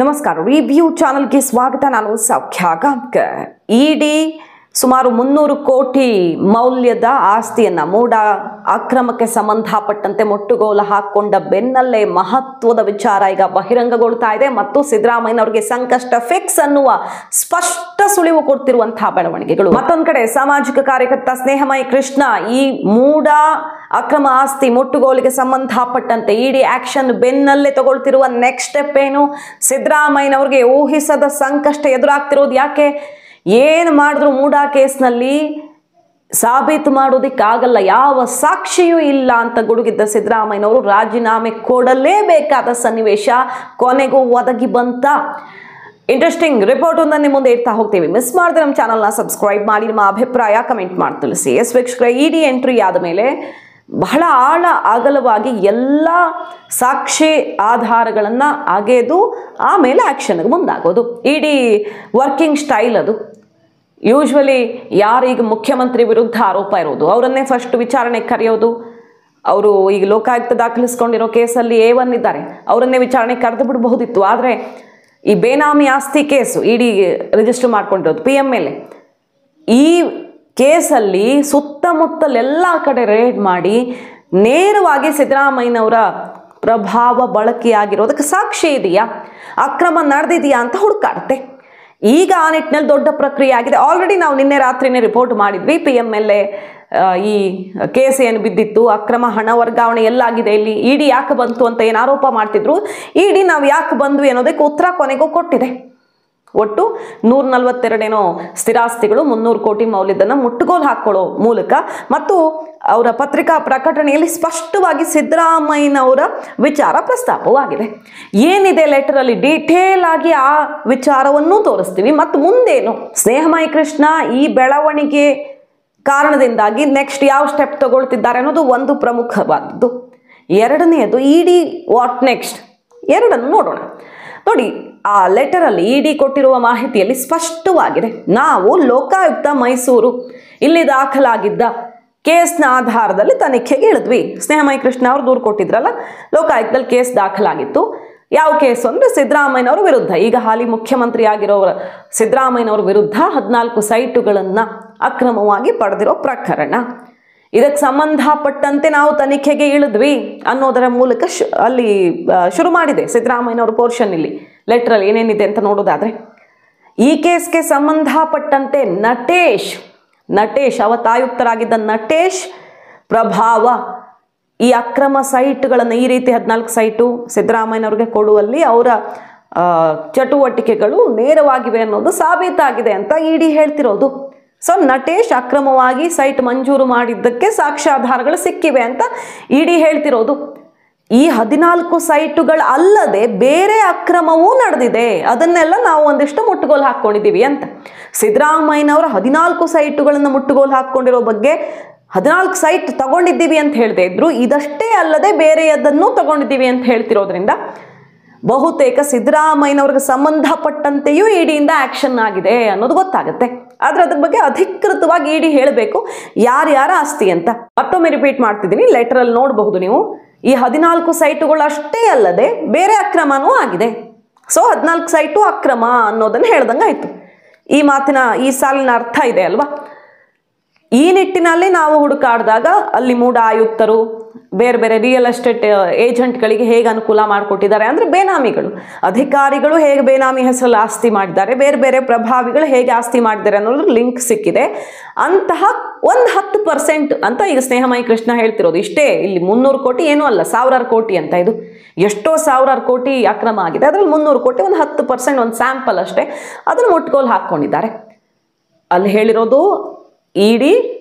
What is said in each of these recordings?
ನಮಸ್ಕಾರ ರಿವ್ಯೂ ಚಾನೆಲ್ಗೆ ಸ್ವಾಗತ. ನಾನು ಸೌಖ್ಯ ಗಾಂವ್ಕರ್. ಇಡಿ ಸುಮಾರು 300 ಕೋಟಿ ಮೌಲ್ಯದ ಆಸ್ತಿಯನ್ನ ಮೂಡ ಅಕ್ರಮಕ್ಕೆ ಸಂಬಂಧಪಟ್ಟಂತೆ ಮುಟ್ಟುಗೋಲು ಹಾಕೊಂಡ ಬೆನ್ನಲ್ಲೇ ಮಹತ್ವದ ವಿಚಾರ ಈಗ ಬಹಿರಂಗಗೊಳ್ತಾ ಇದೆ ಮತ್ತು ಸಿದ್ದರಾಮಯ್ಯನವರಿಗೆ ಸಂಕಷ್ಟ ಫಿಕ್ಸ್ ಅನ್ನುವ ಸ್ಪಷ್ಟ ಸುಳಿವು ಕೊಡ್ತಿರುವಂತಹ ಬೆಳವಣಿಗೆಗಳು. ಮತ್ತೊಂದು ಕಡೆ ಸಾಮಾಜಿಕ ಕಾರ್ಯಕರ್ತ ಸ್ನೇಹಮಯಿ ಕೃಷ್ಣ ಈ ಮೂಡ ಅಕ್ರಮ ಆಸ್ತಿ ಮುಟ್ಟುಗೋಲಿಗೆ ಸಂಬಂಧಪಟ್ಟಂತೆ ಇಡಿ ಆಕ್ಷನ್ ಬೆನ್ನಲ್ಲೇ ತಗೊಳ್ತಿರುವ ನೆಕ್ಸ್ಟ್ ಸ್ಟೆಪ್ ಏನು? ಸಿದ್ದರಾಮಯ್ಯನವರಿಗೆ ಊಹಿಸದ ಸಂಕಷ್ಟ ಎದುರಾಗ್ತಿರೋದು ಯಾಕೆ? ಏನು ಮಾಡಿದ್ರು ಮೂಡ ಕೇಸ್ನಲ್ಲಿ ಸಾಬೀತು ಮಾಡೋದಿಕ್ಕಾಗಲ್ಲ, ಯಾವ ಸಾಕ್ಷಿಯೂ ಇಲ್ಲ ಅಂತ ಗುಡುಗಿದ್ದ ಸಿದ್ದರಾಮಯ್ಯನವರು ರಾಜೀನಾಮೆ ಕೊಡಲೇಬೇಕಾದ ಸನ್ನಿವೇಶ ಕೊನೆಗೂ ಒದಗಿ ಬಂತ. ಇಂಟ್ರೆಸ್ಟಿಂಗ್ ರಿಪೋರ್ಟ್ ಒಂದನ್ನು ಮುಂದೆ ಇಡ್ತಾ ಹೋಗ್ತೀವಿ. ಮಿಸ್ ಮಾಡಿದ್ರೆ ನಮ್ಮ ಚಾನಲ್ನ ಸಬ್ಸ್ಕ್ರೈಬ್ ಮಾಡಿ, ನಿಮ್ಮ ಅಭಿಪ್ರಾಯ ಕಮೆಂಟ್ ಮಾಡಿ ತಿಳಿಸಿ. ವೀಕ್ಷಕರೇ, ಇಡಿ ಎಂಟ್ರಿ ಆದ ಮೇಲೆ ಬಹಳ ಆಳ ಅಗಲವಾಗಿ ಎಲ್ಲ ಸಾಕ್ಷಿ ಆಧಾರಗಳನ್ನು ಅಗೆದು ಆಮೇಲೆ ಆ್ಯಕ್ಷನ್ಗೆ ಮುಂದಾಗೋದು ಇಡಿ ವರ್ಕಿಂಗ್ ಸ್ಟೈಲ್. ಅದು ಯೂಶ್ವಲಿ ಯಾರೀಗ ಮುಖ್ಯಮಂತ್ರಿ ವಿರುದ್ಧ ಆರೋಪ ಇರೋದು ಅವರನ್ನೇ ಫಸ್ಟ್ ವಿಚಾರಣೆಗೆ ಕರೆಯೋದು. ಅವರು ಈಗ ಲೋಕಾಯುಕ್ತ ದಾಖಲಿಸ್ಕೊಂಡಿರೋ ಕೇಸಲ್ಲಿ A1 ಇದ್ದಾರೆ, ಅವರನ್ನೇ ವಿಚಾರಣೆಗೆ ಕರೆದು ಬಿಡಬಹುದಿತ್ತು. ಆದರೆ ಈ ಬೇನಾಮಿ ಆಸ್ತಿ ಕೇಸು ಇಡಿ ರಿಜಿಸ್ಟರ್ ಮಾಡ್ಕೊಂಡಿರೋದು PMLA, ಈ ಕೇಸಲ್ಲಿ ಸುತ್ತಮುತ್ತಲೆಲ್ಲ ಕಡೆ ರೇಡ್ ಮಾಡಿ ನೇರವಾಗಿ ಸಿದ್ದರಾಮಯ್ಯನವರ ಪ್ರಭಾವ ಬಳಕೆಯಾಗಿರೋದಕ್ಕೆ ಸಾಕ್ಷಿ ಇದೆಯಾ, ಅಕ್ರಮ ನಡೆದಿದೆಯಾ ಅಂತ ಹುಡುಕಾಡುತ್ತೆ. ಈಗ ಆ ನಿಟ್ಟಿನಲ್ಲಿ ದೊಡ್ಡ ಪ್ರಕ್ರಿಯೆ ಆಗಿದೆ. ಆಲ್ರೆಡಿ ನಾವು ನಿನ್ನೆ ರಾತ್ರಿನೇ ರಿಪೋರ್ಟ್ ಮಾಡಿದ್ವಿ. PMLA ಈ ಕೇಸ್ ಏನು ಬಿದ್ದಿತ್ತು, ಅಕ್ರಮ ಹಣ ವರ್ಗಾವಣೆ ಎಲ್ಲಾಗಿದೆ, ಇಲ್ಲಿ ಇಡಿ ಯಾಕೆ ಬಂತು ಅಂತ ಏನು ಆರೋಪ ಮಾಡ್ತಿದ್ರು, ಇಡಿ ನಾವು ಯಾಕೆ ಬಂದ್ವಿ ಅನ್ನೋದಕ್ಕೆ ಉತ್ತರ ಕೊನೆಗೂ ಕೊಟ್ಟಿದೆ. ಒಟ್ಟು 142 ಸ್ಥಿರಾಸ್ತಿಗಳು 300 ಕೋಟಿ ಮೌಲ್ಯದನ್ನು ಮುಟ್ಟುಗೋಲು ಹಾಕೊಳ್ಳೋ ಮೂಲಕ ಮತ್ತು ಅವರ ಪತ್ರಿಕಾ ಪ್ರಕಟಣೆಯಲ್ಲಿ ಸ್ಪಷ್ಟವಾಗಿ ಸಿದ್ದರಾಮಯ್ಯನವರ ವಿಚಾರ ಪ್ರಸ್ತಾಪವಾಗಿದೆ. ಏನಿದೆ ಲೆಟರಲ್ಲಿ ಡೀಟೇಲ್ ಆಗಿ ಆ ವಿಚಾರವನ್ನು ತೋರಿಸ್ತೀವಿ. ಮತ್ತು ಮುಂದೇನು ಸ್ನೇಹಮಯಿ ಕೃಷ್ಣ ಈ ಬೆಳವಣಿಗೆ ಕಾರಣದಿಂದಾಗಿ ನೆಕ್ಸ್ಟ್ ಯಾವ ಸ್ಟೆಪ್ ತಗೊಳ್ತಿದ್ದಾರೆ ಅನ್ನೋದು ಒಂದು ಪ್ರಮುಖವಾದದ್ದು. ಎರಡನೆಯದು ಇಡಿ ವಾಟ್ ನೆಕ್ಸ್ಟ್, ಎರಡನ್ನು ನೋಡೋಣ. ನೋಡಿ, ಆ ಲೆಟರಲ್ಲಿ ಇಡಿ ಕೊಟ್ಟಿರುವ ಮಾಹಿತಿಯಲ್ಲಿ ಸ್ಪಷ್ಟವಾಗಿದೆ. ನಾವು ಲೋಕಾಯುಕ್ತ ಮೈಸೂರು ಇಲ್ಲಿ ದಾಖಲಾಗಿದ್ದ ಕೇಸ್ನ ಆಧಾರದಲ್ಲಿ ತನಿಖೆಗೆ ಇಳಿದ್ವಿ. ಸ್ನೇಹಮಯಿ ಕೃಷ್ಣ ಅವರು ದೂರು ಕೊಟ್ಟಿದ್ರಲ್ಲ, ಲೋಕಾಯುಕ್ತದಲ್ಲಿ ಕೇಸ್ ದಾಖಲಾಗಿತ್ತು. ಯಾವ ಕೇಸು ಅಂದರೆ ಸಿದ್ದರಾಮಯ್ಯನವರ ವಿರುದ್ಧ, ಈಗ ಹಾಲಿ ಮುಖ್ಯಮಂತ್ರಿ ಆಗಿರೋರ ಸಿದ್ದರಾಮಯ್ಯನವರ ವಿರುದ್ಧ 14 ಸೈಟುಗಳನ್ನು ಅಕ್ರಮವಾಗಿ ಪಡೆದಿರೋ ಪ್ರಕರಣ. ಇದಕ್ಕೆ ಸಂಬಂಧಪಟ್ಟಂತೆ ನಾವು ತನಿಖೆಗೆ ಇಳಿದ್ವಿ ಅನ್ನೋದರ ಮೂಲಕ ಅಲ್ಲಿ ಶುರು ಮಾಡಿದೆ ಸಿದ್ದರಾಮಯ್ಯನವರ ಪೋರ್ಷನ್. ಇಲ್ಲಿ ಲೆಟ್ರಲ್ಲಿ ಏನೇನಿದೆ ಅಂತ ನೋಡೋದಾದರೆ, ಈ ಕೇಸ್ಗೆ ಸಂಬಂಧಪಟ್ಟಂತೆ ನಟೇಶ್ ಅವತ್ತಾಯುಕ್ತರಾಗಿದ್ದ ನಟೇಶ್ ಪ್ರಭಾವ ಈ ಅಕ್ರಮ ಸೈಟ್ಗಳನ್ನು, ಈ ರೀತಿ 14 ಸೈಟು ಸಿದ್ದರಾಮಯ್ಯನವ್ರಿಗೆ ಕೊಡುವಲ್ಲಿ ಅವರ ಚಟುವಟಿಕೆಗಳು ನೇರವಾಗಿವೆ ಅನ್ನೋದು ಸಾಬೀತಾಗಿದೆ ಅಂತ ಇಡಿ ಹೇಳ್ತಿರೋದು. ಸೊ ನಟೇಶ್ ಅಕ್ರಮವಾಗಿ ಸೈಟ್ ಮಂಜೂರು ಮಾಡಿದ್ದಕ್ಕೆ ಸಾಕ್ಷ್ಯಾಧಾರಗಳು ಸಿಕ್ಕಿವೆ ಅಂತ ಇಡಿ ಹೇಳ್ತಿರೋದು. ಈ 14 ಸೈಟುಗಳು ಅಲ್ಲದೆ ಬೇರೆ ಅಕ್ರಮವೂ ನಡೆದಿದೆ, ಅದನ್ನೆಲ್ಲ ನಾವು ಒಂದಿಷ್ಟು ಮುಟ್ಟುಗೋಲು ಹಾಕ್ಕೊಂಡಿದ್ದೀವಿ ಅಂತ. ಸಿದ್ದರಾಮಯ್ಯನವರ 14 ಸೈಟುಗಳನ್ನು ಮುಟ್ಟುಗೋಲು ಹಾಕ್ಕೊಂಡಿರೋ ಬಗ್ಗೆ 14 ಸೈಟ್ ತಗೊಂಡಿದ್ದೀವಿ ಅಂತ ಹೇಳ್ತಾ ಇದ್ರು, ಇದಷ್ಟೇ ಅಲ್ಲದೆ ಬೇರೆಯದನ್ನು ತಗೊಂಡಿದ್ದೀವಿ ಅಂತ ಹೇಳ್ತಿರೋದ್ರಿಂದ ಬಹುತೇಕ ಸಿದ್ದರಾಮಯ್ಯನವ್ರಿಗೆ ಸಂಬಂಧಪಟ್ಟಂತೆಯೂ ಇಡಿಯಿಂದ ಆಕ್ಷನ್ ಆಗಿದೆ ಅನ್ನೋದು ಗೊತ್ತಾಗುತ್ತೆ. ಆದ್ರೆ ಅದ್ರ ಬಗ್ಗೆ ಅಧಿಕೃತವಾಗಿ ಇಡಿ ಹೇಳಬೇಕು ಯಾರ್ಯಾರ ಆಸ್ತಿ ಅಂತ. ಮತ್ತೊಮ್ಮೆ ರಿಪೀಟ್ ಮಾಡ್ತಿದ್ದೀನಿ, ಲೆಟರಲ್ಲಿ ನೋಡಬಹುದು ನೀವು. ಈ 14 ಸೈಟುಗಳು ಅಷ್ಟೇ ಅಲ್ಲದೆ ಬೇರೆ ಅಕ್ರಮನೂ ಆಗಿದೆ. ಸೊ 14 ಸೈಟು ಅಕ್ರಮ ಅನ್ನೋದನ್ನು ಹೇಳ್ದಂಗೆ ಆಯ್ತು. ಈ ಮಾತಿನ ಈ ಸಾಲಿನ ಅರ್ಥ ಇದೆ ಅಲ್ವಾ? ಈ ನಿಟ್ಟಿನಲ್ಲಿ ನಾವು ಹುಡುಕಾಡಿದಾಗ ಅಲ್ಲಿ ಮೂಡ ಆಯುಕ್ತರು ಬೇರೆ ಬೇರೆ ರಿಯಲ್ ಎಸ್ಟೇಟ್ ಏಜೆಂಟ್ಗಳಿಗೆ ಹೇಗೆ ಅನುಕೂಲ ಮಾಡಿಕೊಟ್ಟಿದ್ದಾರೆ ಅಂದರೆ, ಬೇನಾಮಿಗಳು ಅಧಿಕಾರಿಗಳು ಹೇಗೆ ಬೇನಾಮಿ ಹೆಸರಲ್ಲಿ ಆಸ್ತಿ ಮಾಡಿದ್ದಾರೆ, ಬೇರೆ ಬೇರೆ ಪ್ರಭಾವಿಗಳು ಹೇಗೆ ಆಸ್ತಿ ಮಾಡಿದ್ದಾರೆ ಅನ್ನೋದ್ರ ಲಿಂಕ್ ಸಿಕ್ಕಿದೆ. ಅಂತಹ ಒಂದು 10% ಅಂತ ಈಗ ಸ್ನೇಹಮಯಿ ಕೃಷ್ಣ ಹೇಳ್ತಿರೋದು. ಇಷ್ಟೇ, ಇಲ್ಲಿ 300 ಕೋಟಿ ಏನೂ ಅಲ್ಲ, ಸಾವಿರಾರು ಕೋಟಿ ಅಂತ. ಇದು ಎಷ್ಟೋ ಸಾವಿರಾರು ಕೋಟಿ ಅಕ್ರಮ ಆಗಿದೆ, ಅದರಲ್ಲಿ 300 ಕೋಟಿ ಒಂದು 10%, ಒಂದು ಸ್ಯಾಂಪಲ್ ಅಷ್ಟೇ, ಅದನ್ನು ಮುಟ್ಗೋಲು ಹಾಕ್ಕೊಂಡಿದ್ದಾರೆ. ಅಲ್ಲಿ ಹೇಳಿರೋದು ಇಡಿ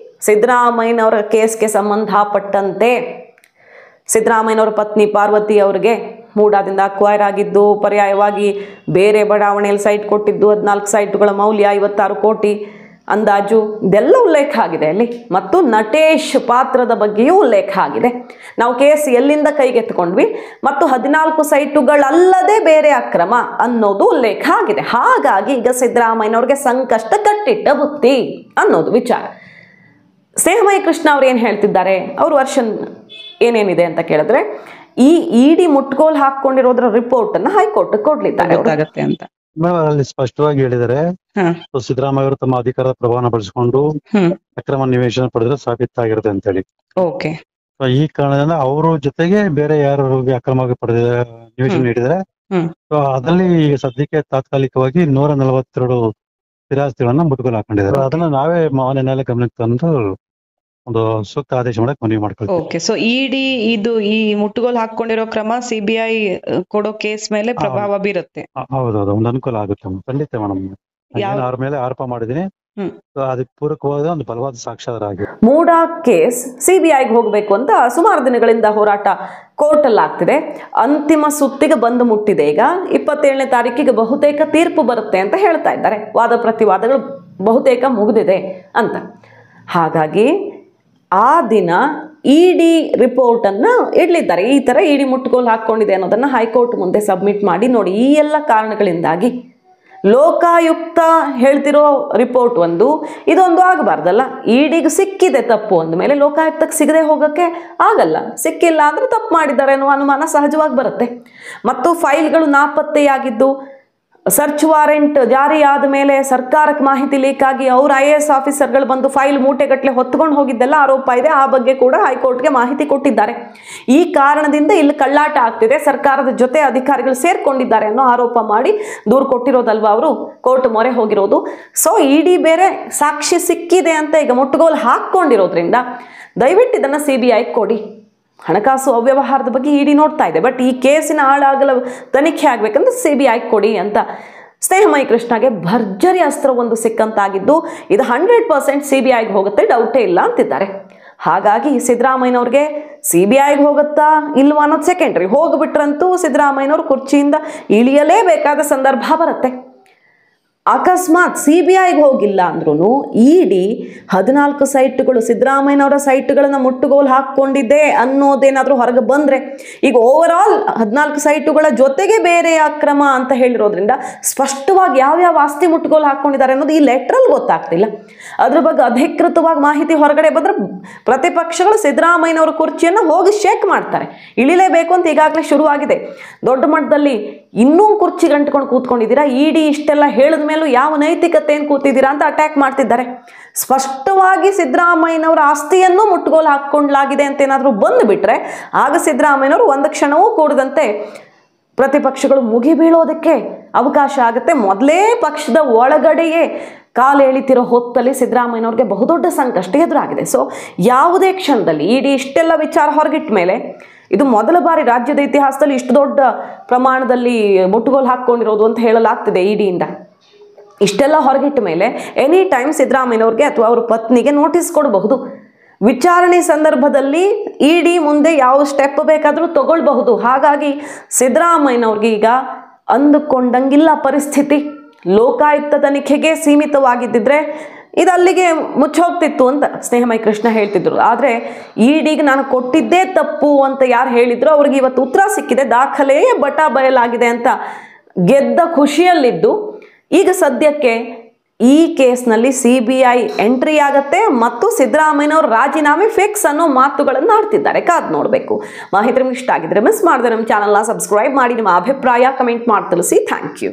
ಸಿದ್ದರಾಮಯ್ಯನವರ ಕೇಸ್ಗೆ ಸಂಬಂಧಪಟ್ಟಂತೆ ಸಿದ್ದರಾಮಯ್ಯನವರ ಪತ್ನಿ ಪಾರ್ವತಿ ಅವರಿಗೆ ಮೂಡಾದಿಂದ ಅಕ್ವೈರ್ ಆಗಿದ್ದು, ಪರ್ಯಾಯವಾಗಿ ಬೇರೆ ಬಡಾವಣೆಯಲ್ಲಿ ಸೈಟ್ ಕೊಟ್ಟಿದ್ದು, 14 ಸೈಟುಗಳ ಮೌಲ್ಯ 56 ಕೋಟಿ ಅಂದಾಜು, ಇದೆಲ್ಲ ಉಲ್ಲೇಖ ಆಗಿದೆ ಅಲ್ಲಿ. ಮತ್ತು ನಟೇಶ್ ಪಾತ್ರದ ಬಗ್ಗೆಯೂ ಉಲ್ಲೇಖ ಆಗಿದೆ. ನಾವು ಕೇಸ್ ಎಲ್ಲಿಂದ ಕೈಗೆತ್ತಿಕೊಂಡ್ವಿ ಮತ್ತು 14 ಸೈಟುಗಳಲ್ಲದೆ ಬೇರೆ ಅಕ್ರಮ ಅನ್ನೋದು ಉಲ್ಲೇಖ ಆಗಿದೆ. ಹಾಗಾಗಿ ಈಗ ಸಿದ್ದರಾಮಯ್ಯನವ್ರಿಗೆ ಸಂಕಷ್ಟ ಕಟ್ಟಿಟ್ಟ ಬುತ್ತಿ ಅನ್ನೋದು ವಿಚಾರ. ಸ್ನೇಹಮಯಿ ಕೃಷ್ಣ ಅವ್ರು ಏನು ಹೇಳ್ತಿದ್ದಾರೆ, ಅವ್ರ ವರ್ಷನ್ ಏನೇನಿದೆ ಅಂತ ಕೇಳಿದ್ರೆ, ಈ ಇಡಿ ಮುಟ್ಗೋಲ್ ಹಾಕೊಂಡಿರೋದ್ರ ರಿಪೋರ್ಟ್ ಅನ್ನ ಹೈಕೋರ್ಟ್ ಕೊಡ್ಲಿದ್ದಾರೆ ಅಂತ ಅಲ್ಲಿ ಸ್ಪಷ್ಟವಾಗಿ ಹೇಳಿದ್ದಾರೆ. ಸಿದ್ದರಾಮಯ್ಯ ಅವರು ತಮ್ಮ ಅಧಿಕಾರದ ಪ್ರಭಾವನ ಬಳಸಿಕೊಂಡು ಅಕ್ರಮ ನಿವೇಶನ ಪಡೆದ್ರೆ ಸಾಬೀತಾಗಿರುತ್ತೆ ಅಂತ ಹೇಳಿ. ಈ ಕಾರಣದಿಂದ ಅವರು ಜೊತೆಗೆ ಬೇರೆ ಯಾರು ಅಕ್ರಮವಾಗಿ ಪಡೆದ ನಿವೇಶನ ನೀಡಿದರೆ ಅದರಲ್ಲಿ ಈಗ ಸದ್ಯಕ್ಕೆ ತಾತ್ಕಾಲಿಕವಾಗಿ 142 ಸ್ಥಿರಾಸ್ತಿಗಳನ್ನ ಮುಟ್ಗೋಲು ಹಾಕೊಂಡಿದ್ದಾರೆ. ಅದನ್ನ ನಾವೇ ಮಾನ್ಯ ನ್ಯಾಯಾಲಯ ಗಮನಕ್ಕೆ ತಂದು ಒಂದು ಸೂಕ್ತ ಆದೇಶ ಮಾಡಕ್ ಮನವಿ ಮಾಡ್ಕೊಳ್ತೀವಿ. ಸೊ ಇಡಿ ಇದು ಈ ಮುಟ್ಟುಗೋಲು ಹಾಕೊಂಡಿರೋ ಕ್ರಮ ಸಿಬಿಐ ಕೊಡೋ ಕೇಸ್ ಮೇಲೆ ಪ್ರಭಾವ ಬೀರುತ್ತೆ. ಹೌದೌದು, ಒಂದು ಅನುಕೂಲ ಆಗುತ್ತೆ ಖಂಡಿತ ಮೇಡಮ್. ಅವ್ರ ಮೇಲೆ ಆರೋಪ ಮಾಡಿದೀನಿ, ಅದಕ್ಕೆ ಪೂರಕವಾದ ಒಂದು ಬಲವಾದ ಸಾಕ್ಷ್ಯಾಧಾರ ಆಗಿದೆ. ಮೂಡಾ ಕೇಸ್ ಸಿಬಿಐಗೆ ಹೋಗ್ಬೇಕು ಅಂತ ಸುಮಾರು ದಿನಗಳಿಂದ ಹೋರಾಟ ಕೋರ್ಟ್ ಅಲ್ಲಿ ಆಗ್ತಿದೆ. ಅಂತಿಮ ಸುತ್ತಿಗೆ ಬಂದು ಮುಟ್ಟಿದೆ. ಈಗ 27ನೇ ತಾರೀಕಿಗೆ ಬಹುತೇಕ ತೀರ್ಪು ಬರುತ್ತೆ ಅಂತ ಹೇಳ್ತಾ ಇದ್ದಾರೆ. ವಾದ ಪ್ರತಿವಾದಗಳು ಬಹುತೇಕ ಮುಗಿದಿದೆ ಅಂತ. ಹಾಗಾಗಿ ಆ ದಿನ ಇಡಿ ರಿಪೋರ್ಟ್ ಅನ್ನ ಇಡ್ಲಿದ್ದಾರೆ. ಈ ತರ ಇಡಿ ಮುಟ್ಟುಗೋಲು ಹಾಕೊಂಡಿದೆ ಅನ್ನೋದನ್ನ ಹೈಕೋರ್ಟ್ ಮುಂದೆ ಸಬ್ಮಿಟ್ ಮಾಡಿ, ನೋಡಿ ಈ ಎಲ್ಲ ಕಾರಣಗಳಿಂದಾಗಿ ಲೋಕಾಯುಕ್ತ ಹೇಳ್ತಿರೋ ರಿಪೋರ್ಟ್ ಒಂದು, ಇದೊಂದು ಆಗಬಾರ್ದಲ್ಲ. ಇಡಿಗೆ ಸಿಕ್ಕಿದೆ ತಪ್ಪು ಅಂದಮೇಲೆ ಲೋಕಾಯುಕ್ತಕ್ಕೆ ಸಿಗದೆ ಹೋಗೋಕ್ಕೆ ಆಗಲ್ಲ. ಸಿಕ್ಕಿಲ್ಲ ಅಂದ್ರೆ ತಪ್ಪು ಮಾಡಿದ್ದಾರೆ ಅನ್ನೋ ಅನುಮಾನ ಸಹಜವಾಗಿ ಬರುತ್ತೆ. ಮತ್ತು ಫೈಲ್ಗಳು ನಾಪತ್ತೆಯಾಗಿದ್ದು, ಸರ್ಚ್ ವಾರೆಂಟ್ ಜಾರಿ ಆದ ಮೇಲೆ ಸರ್ಕಾರಕ್ಕೆ ಮಾಹಿತಿ ಲೀಕ್ ಆಗಿ ಅವ್ರ IAS ಆಫೀಸರ್ಗಳು ಬಂದು ಫೈಲ್ ಮೂಟೆಗಟ್ಟಲೆ ಹೊತ್ಕೊಂಡು ಹೋಗಿದ್ದೆಲ್ಲ ಆರೋಪ ಇದೆ. ಆ ಬಗ್ಗೆ ಕೂಡ ಹೈಕೋರ್ಟ್ಗೆ ಮಾಹಿತಿ ಕೊಟ್ಟಿದ್ದಾರೆ. ಈ ಕಾರಣದಿಂದ ಇಲ್ಲಿ ಕಳ್ಳಾಟ ಆಗ್ತಿದೆ, ಸರ್ಕಾರದ ಜೊತೆ ಅಧಿಕಾರಿಗಳು ಸೇರ್ಕೊಂಡಿದ್ದಾರೆ ಅನ್ನೋ ಆರೋಪ ಮಾಡಿ ದೂರು ಕೊಟ್ಟಿರೋದಲ್ವಾ ಅವರು, ಕೋರ್ಟ್ ಮೊರೆ ಹೋಗಿರೋದು. ಸೊ ಇಡಿ ಬೇರೆ ಸಾಕ್ಷಿ ಸಿಕ್ಕಿದೆ ಅಂತ ಈಗ ಮುಟ್ಟುಗೋಲು ಹಾಕ್ಕೊಂಡಿರೋದ್ರಿಂದ ದಯವಿಟ್ಟು ಇದನ್ನು CBI ಕೊಡಿ. ಹಣಕಾಸು ಅವ್ಯವಹಾರದ ಬಗ್ಗೆ ಇಡಿ ನೋಡ್ತಾ ಇದೆ, ಬಟ್ ಈ ಕೇಸಿನ ಆಳಾಗಲ ತನಿಖೆ ಆಗ್ಬೇಕಂದ್ರೆ CBI ಕೊಡಿ ಅಂತ ಸ್ನೇಹಮಯಿ ಕೃಷ್ಣಗೆ ಭರ್ಜರಿ ಅಸ್ತ್ರ ಒಂದು ಸಿಕ್ಕಂತಾಗಿದ್ದು, ಇದು 100% CBIಗೆ ಹೋಗುತ್ತೆ, ಡೌಟೇ ಇಲ್ಲ ಅಂತಿದ್ದಾರೆ. ಹಾಗಾಗಿ ಸಿದ್ದರಾಮಯ್ಯನವ್ರಿಗೆ CBIಗೆ ಹೋಗುತ್ತಾ ಇಲ್ವಾ ಅನ್ನೋದು ಸೆಕೆಂಡ್ರಿ. ಹೋಗ್ಬಿಟ್ರಂತೂ ಸಿದ್ದರಾಮಯ್ಯನವ್ರು ಕುರ್ಚಿಯಿಂದ ಇಳಿಯಲೇಬೇಕಾದ ಸಂದರ್ಭ ಬರುತ್ತೆ. ಅಕಸ್ಮಾತ್ CBIಗೆ ಹೋಗಿಲ್ಲ ಅಂದ್ರೂ ಇಡಿ 14 ಸೈಟ್ಗಳು ಸಿದ್ದರಾಮಯ್ಯನವರ ಸೈಟ್ಗಳನ್ನ ಮುಟ್ಟುಗೋಲು ಹಾಕ್ಕೊಂಡಿದೆ ಅನ್ನೋದೇನಾದ್ರೂ ಹೊರಗೆ ಬಂದ್ರೆ, ಈಗ ಓವರ್ ಆಲ್ 14 ಸೈಟುಗಳ ಜೊತೆಗೆ ಬೇರೆ ಅಕ್ರಮ ಅಂತ ಹೇಳಿರೋದ್ರಿಂದ ಸ್ಪಷ್ಟವಾಗಿ ಯಾವ್ಯಾವ ಆಸ್ತಿ ಮುಟ್ಟುಗೋಲು ಹಾಕೊಂಡಿದ್ದಾರೆ ಅನ್ನೋದು ಈ ಲೆಟ್ರಲ್ಲಿ ಗೊತ್ತಾಗ್ತಿಲ್ಲ. ಅದ್ರ ಬಗ್ಗೆ ಅಧಿಕೃತವಾಗಿ ಮಾಹಿತಿ ಹೊರಗಡೆ ಬಂದ್ರೆ ಪ್ರತಿಪಕ್ಷಗಳು ಸಿದ್ದರಾಮಯ್ಯನವರ ಕುರ್ಚಿಯನ್ನು ಹೋಗಿ ಶೇಕ್ ಮಾಡ್ತಾರೆ. ಇಳಿಲೇಬೇಕು ಅಂತ ಈಗಾಗಲೇ ಶುರುವಾಗಿದೆ. ದೊಡ್ಡ ಮಟ್ಟದಲ್ಲಿ ಇನ್ನೂ ಕುರ್ಚಿ ಗಂಟ್ಕೊಂಡು ಕೂತ್ಕೊಂಡಿದ್ದೀರಾ, ಇಡಿ ಇಷ್ಟೆಲ್ಲ ಹೇಳಿದ ಮೇಲೂ ಯಾವ ನೈತಿಕತೆಯನ್ನು ಕೂತಿದ್ದೀರಾ ಅಂತ ಅಟ್ಯಾಕ್ ಮಾಡ್ತಿದ್ದಾರೆ. ಸ್ಪಷ್ಟವಾಗಿ ಸಿದ್ದರಾಮಯ್ಯನವರ ಆಸ್ತಿಯನ್ನು ಮುಟ್ಟುಗೋಲು ಹಾಕ್ಕೊಂಡ್ಲಾಗಿದೆ ಅಂತ ಏನಾದರೂ ಬಂದುಬಿಟ್ರೆ ಆಗ ಸಿದ್ದರಾಮಯ್ಯನವರು ಒಂದು ಕ್ಷಣವೂ ಕೂಡದಂತೆ ಪ್ರತಿಪಕ್ಷಗಳು ಮುಗಿ ಬೀಳೋದಕ್ಕೆ ಅವಕಾಶ ಆಗುತ್ತೆ. ಮೊದಲೇ ಪಕ್ಷದ ಒಳಗಡೆಯೇ ಕಾಲು ಎಳಿತಿರೋ ಹೊತ್ತಲ್ಲಿ ಸಿದ್ದರಾಮಯ್ಯನವ್ರಿಗೆ ಬಹುದೊಡ್ಡ ಸಂಕಷ್ಟ ಎದುರಾಗಿದೆ. ಸೊ ಯಾವುದೇ ಕ್ಷಣದಲ್ಲಿ ಇಡಿ ಇಷ್ಟೆಲ್ಲ ವಿಚಾರ ಹೊರಗಿಟ್ಟ ಮೇಲೆ, ಇದು ಮೊದಲ ಬಾರಿ ರಾಜ್ಯದ ಇತಿಹಾಸದಲ್ಲಿ ಇಷ್ಟು ದೊಡ್ಡ ಪ್ರಮಾಣದಲ್ಲಿ ಮುಟ್ಟುಗೋಲು ಹಾಕ್ಕೊಂಡಿರೋದು ಅಂತ ಹೇಳಲಾಗ್ತಿದೆ ಇಡಿಯಿಂದ. ಇಷ್ಟೆಲ್ಲ ಹೊರಗಿಟ್ಟ ಮೇಲೆ ಎನಿ ಟೈಮ್ ಸಿದ್ದರಾಮಯ್ಯನವ್ರಿಗೆ ಅಥವಾ ಅವ್ರ ಪತ್ನಿಗೆ ನೋಟಿಸ್ ಕೊಡಬಹುದು. ವಿಚಾರಣೆ ಸಂದರ್ಭದಲ್ಲಿ ಇಡಿ ಮುಂದೆ ಯಾವ ಸ್ಟೆಪ್ ಬೇಕಾದರೂ ತಗೊಳ್ಬಹುದು. ಹಾಗಾಗಿ ಸಿದ್ದರಾಮಯ್ಯನವ್ರಿಗೆ ಈಗ ಅಂದುಕೊಂಡಂಗಿಲ್ಲ ಪರಿಸ್ಥಿತಿ. ಲೋಕಾಯುಕ್ತ ತನಿಖೆಗೆ ಸೀಮಿತವಾಗಿದ್ದಿದ್ರೆ ಇದು ಅಲ್ಲಿಗೆ ಮುಚ್ಚೋಗ್ತಿತ್ತು ಅಂತ ಸ್ನೇಹಮಯಿ ಕೃಷ್ಣ ಹೇಳ್ತಿದ್ರು. ಆದರೆ ಇಡಿಗೆ ನಾನು ಕೊಟ್ಟಿದ್ದೇ ತಪ್ಪು ಅಂತ ಯಾರು ಹೇಳಿದ್ರು ಅವ್ರಿಗೆ ಇವತ್ತು ಉತ್ತರ ಸಿಕ್ಕಿದೆ, ದಾಖಲೆಯೇ ಬಟಾ ಬಯಲಾಗಿದೆ ಅಂತ ಗೆದ್ದ ಖುಷಿಯಲ್ಲಿದ್ದು, ಈಗ ಸದ್ಯಕ್ಕೆ ಈ ಕೇಸ್ನಲ್ಲಿ CBI ಎಂಟ್ರಿ ಆಗತ್ತೆ ಮತ್ತು ಸಿದ್ದರಾಮಯ್ಯನವರು ರಾಜೀನಾಮೆ ಫಿಕ್ಸ್ ಅನ್ನೋ ಮಾತುಗಳನ್ನು ಆಡ್ತಿದ್ದಾರೆ. ಕಾದ್ ನೋಡಬೇಕು. ಮಾಹಿತಿ ನಿಮ್ಗೆ ಇಷ್ಟ ಆಗಿದ್ರೆ ಮಿಸ್ ಮಾಡಿದ್ರೆ ನಮ್ಮ ಚಾನಲ್ನ ಸಬ್ಸ್ಕ್ರೈಬ್ ಮಾಡಿ, ನಿಮ್ಮ ಅಭಿಪ್ರಾಯ ಕಮೆಂಟ್ ಮಾಡಿ ತಿಳಿಸಿ. Thank you.